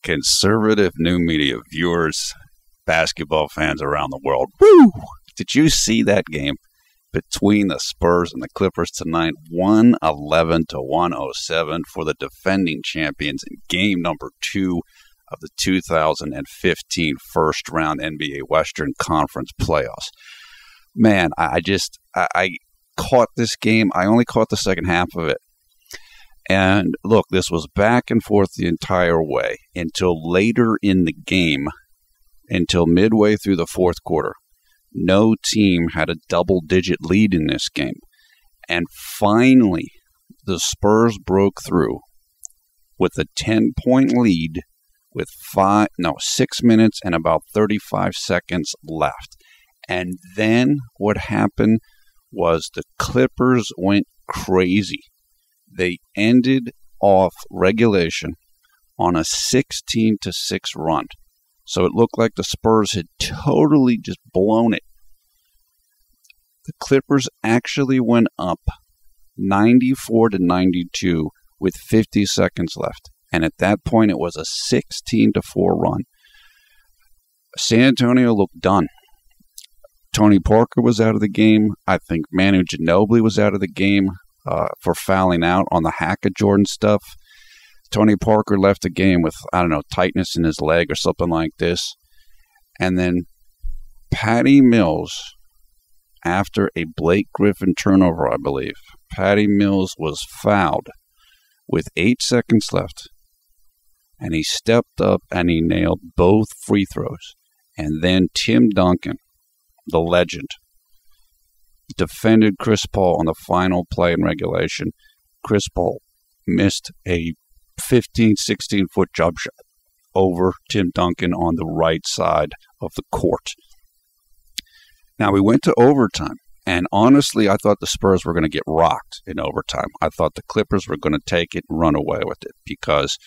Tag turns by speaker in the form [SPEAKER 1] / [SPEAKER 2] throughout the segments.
[SPEAKER 1] conservative new media viewers, basketball fans around the world. Woo! Did you see that game between the Spurs and the Clippers tonight? 111-107 for the defending champions in game number 2 of the 2015 first round NBA Western Conference playoffs. Man, I caught this game. I only caught the second half of it. And look, this was back and forth the entire way until later in the game, until midway through the fourth quarter. No team had a double-digit lead in this game. And finally, the Spurs broke through with a 10-point lead with 6 minutes and about 35 seconds left. And then what happened was the Clippers went crazy. They ended off regulation on a 16-6 run. So it looked like the Spurs had totally just blown it. The Clippers actually went up 94-92 with 50 seconds left. And at that point, it was a 16-4 run. San Antonio looked done. Tony Parker was out of the game. I think Manu Ginobili was out of the game for fouling out on the hack of Jordan stuff. Tony Parker left the game with, tightness in his leg or something like this. And then Patty Mills, after a Blake Griffin turnover, I believe, Patty Mills was fouled with 8 seconds left. And he stepped up and he nailed both free throws. And then Tim Duncan, the legend, defended Chris Paul on the final play in regulation. Chris Paul missed a 16-foot jump shot over Tim Duncan on the right side of the court. Now, we went to overtime, and honestly, I thought the Spurs were going to get rocked in overtime. I thought the Clippers were going to take it and run away with it because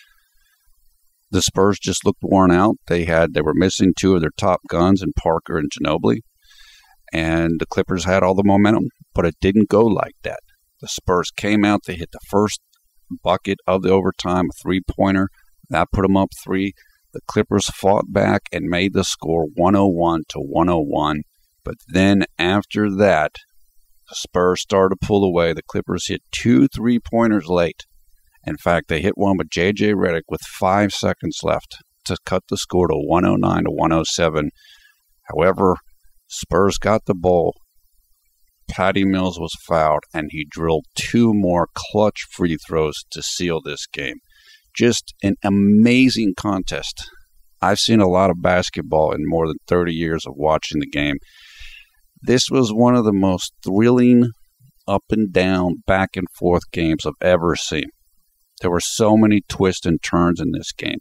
[SPEAKER 1] the Spurs just looked worn out. They were missing 2 of their top guns in Parker and Ginobili. And the Clippers had all the momentum, but it didn't go like that. The Spurs came out, they hit the first bucket of the overtime, a three-pointer. That put them up 3. The Clippers fought back and made the score 101-101. But then after that, the Spurs started to pull away. The Clippers hit 2 3-pointers late. In fact, they hit one with J.J. Redick with 5 seconds left to cut the score to 109-107. However, Spurs got the ball. Patty Mills was fouled, and he drilled 2 more clutch free throws to seal this game. Just an amazing contest. I've seen a lot of basketball in more than 30 years of watching the game. This was one of the most thrilling up and down, back and forth games I've ever seen. There were so many twists and turns in this game.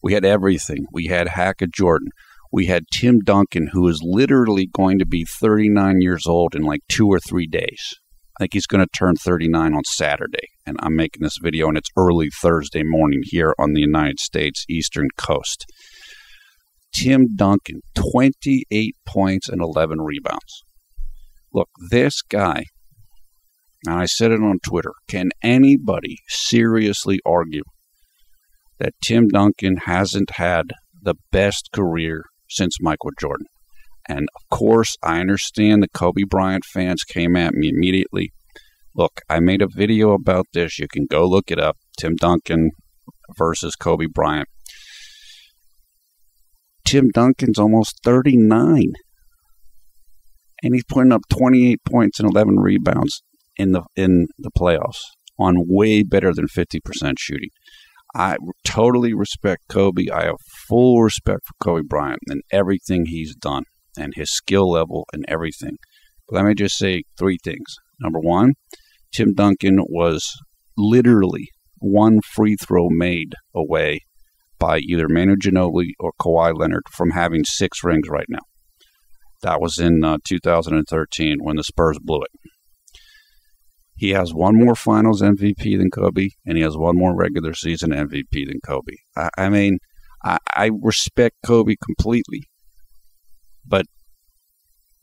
[SPEAKER 1] We had everything. We had Hack of Jordan. We had Tim Duncan, who is literally going to be 39 years old in like 2 or 3 days. I think he's going to turn 39 on Saturday. And I'm making this video, and it's early Thursday morning here on the United States Eastern Coast. Tim Duncan, 28 points and 11 rebounds. Look, this guy, and I said it on Twitter, can anybody seriously argue that Tim Duncan hasn't had the best career since Michael Jordan? And of course, I understand the Kobe Bryant fans came at me immediately. Look, I made a video about this. You can go look it up. Tim Duncan versus Kobe Bryant. Tim Duncan's almost 39. And he's putting up 28 points and 11 rebounds in the playoffs on way better than 50% shooting. I totally respect Kobe. I have full respect for Kobe Bryant and everything he's done and his skill level and everything. But let me just say 3 things. Number 1, Tim Duncan was literally 1 free throw made away by either Manu Ginobili or Kawhi Leonard from having 6 rings right now. That was in 2013 when the Spurs blew it. He has 1 more Finals MVP than Kobe, and he has 1 more regular season MVP than Kobe. I respect Kobe completely, but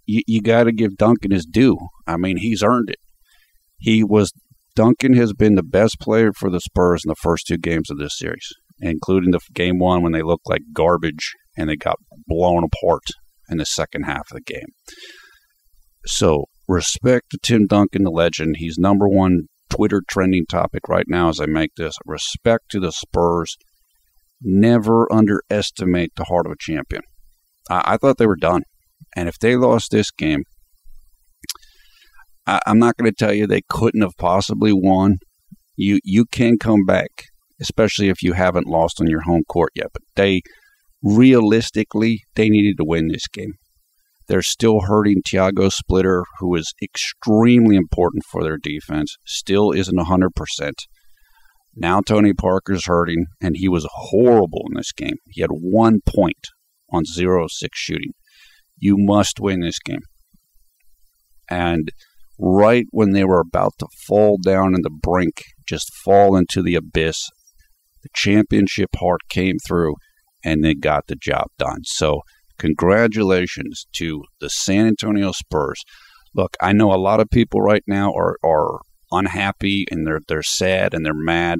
[SPEAKER 1] you got to give Duncan his due. I mean, he's earned it. Duncan has been the best player for the Spurs in the first 2 games of this series. including the game one when they looked like garbage and they got blown apart in the second half of the game. So respect to Tim Duncan, the legend. He's number one Twitter trending topic right now as I make this. Respect to the Spurs. Never underestimate the heart of a champion. I thought they were done. And if they lost this game, I'm not going to tell you they couldn't have possibly won. You can come back, especially if you haven't lost on your home court yet. But realistically, they needed to win this game. They're still hurting Thiago Splitter, who is extremely important for their defense, still isn't 100%. Now Tony Parker's hurting, and he was horrible in this game. He had 1 point on 0-6 shooting. You must win this game. And right when they were about to fall down in the brink, just fall into the abyss, the championship heart came through, and they got the job done. So congratulations to the San Antonio Spurs. Look, I know a lot of people right now are unhappy, and they're sad, and they're mad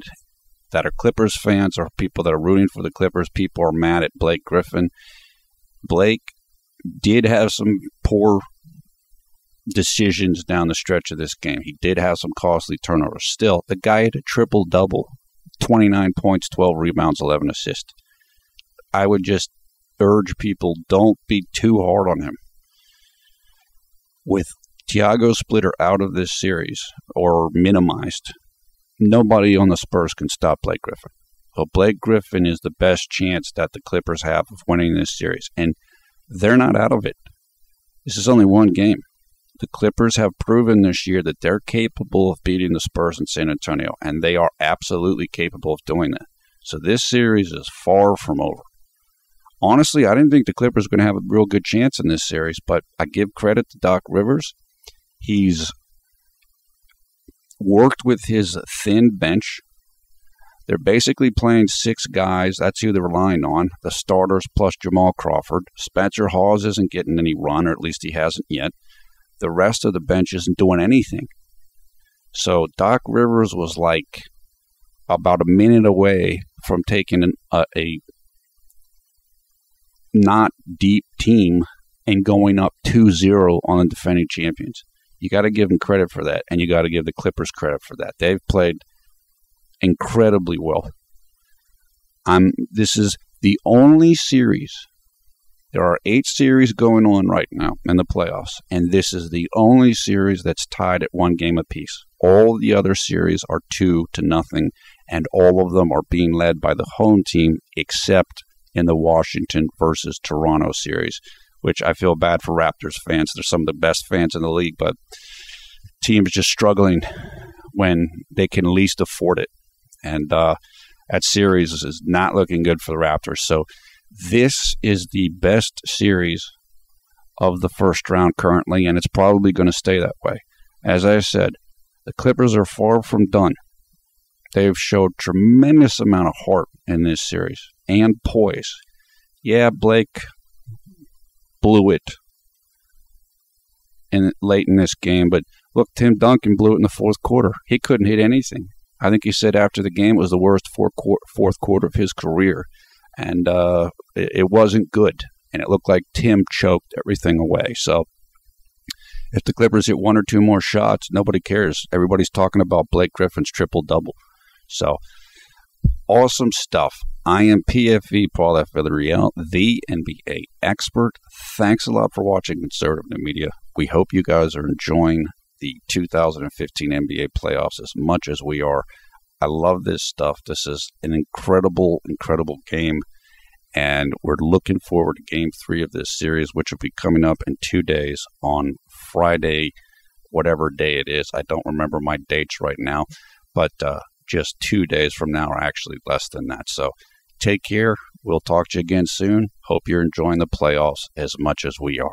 [SPEAKER 1] that are Clippers fans, or people that are rooting for the Clippers. People are mad at Blake Griffin. Blake did have some poor decisions down the stretch of this game. He did have some costly turnovers. Still, the guy had a triple-double, 29 points, 12 rebounds, 11 assists. I would just urge people, don't be too hard on him. With Thiago Splitter out of this series, or minimized, nobody on the Spurs can stop Blake Griffin. So Blake Griffin is the best chance that the Clippers have of winning this series. And they're not out of it. This is only one game. The Clippers have proven this year that they're capable of beating the Spurs in San Antonio, and they are absolutely capable of doing that. So this series is far from over. Honestly, I didn't think the Clippers were going to have a real good chance in this series, but I give credit to Doc Rivers. He's worked with his thin bench. They're basically playing 6 guys. That's who they're relying on, the starters plus Jamal Crawford. Spencer Hawes isn't getting any run, or at least he hasn't yet. The rest of the bench isn't doing anything. So Doc Rivers was like about a minute away from taking a not deep team and going up 2-0 on the defending champions. You got to give them credit for that, and you got to give the Clippers credit for that. They've played incredibly well. This is the only series. There are 8 series going on right now in the playoffs, and this is the only series that's tied at 1 game apiece. All the other series are 2-0, and all of them are being led by the home team, except in the Washington versus Toronto series, which I feel bad for Raptors fans. They're some of the best fans in the league, but teams just struggling when they can least afford it. And that series is not looking good for the Raptors. So this is the best series of the first round currently, and it's probably going to stay that way. As I said, the Clippers are far from done. They've showed tremendous amount of heart in this series and poise. Yeah, Blake blew it late in this game, but look, Tim Duncan blew it in the fourth quarter. He couldn't hit anything. I think he said after the game it was the worst fourth quarter of his career, and it wasn't good, and it looked like Tim choked everything away. So if the Clippers hit 1 or 2 more shots, nobody cares. Everybody's talking about Blake Griffin's triple-double. So awesome stuff. I am PFV Paul F. Villarreal, the NBA expert. Thanks a lot for watching Conservative New Media. We hope you guys are enjoying the 2015 NBA playoffs as much as we are. I love this stuff. This is an incredible, incredible game, and we're looking forward to Game 3 of this series, which will be coming up in 2 days on Friday, whatever day it is. I don't remember my dates right now, but just 2 days from now, or actually less than that. So take care. We'll talk to you again soon. Hope you're enjoying the playoffs as much as we are.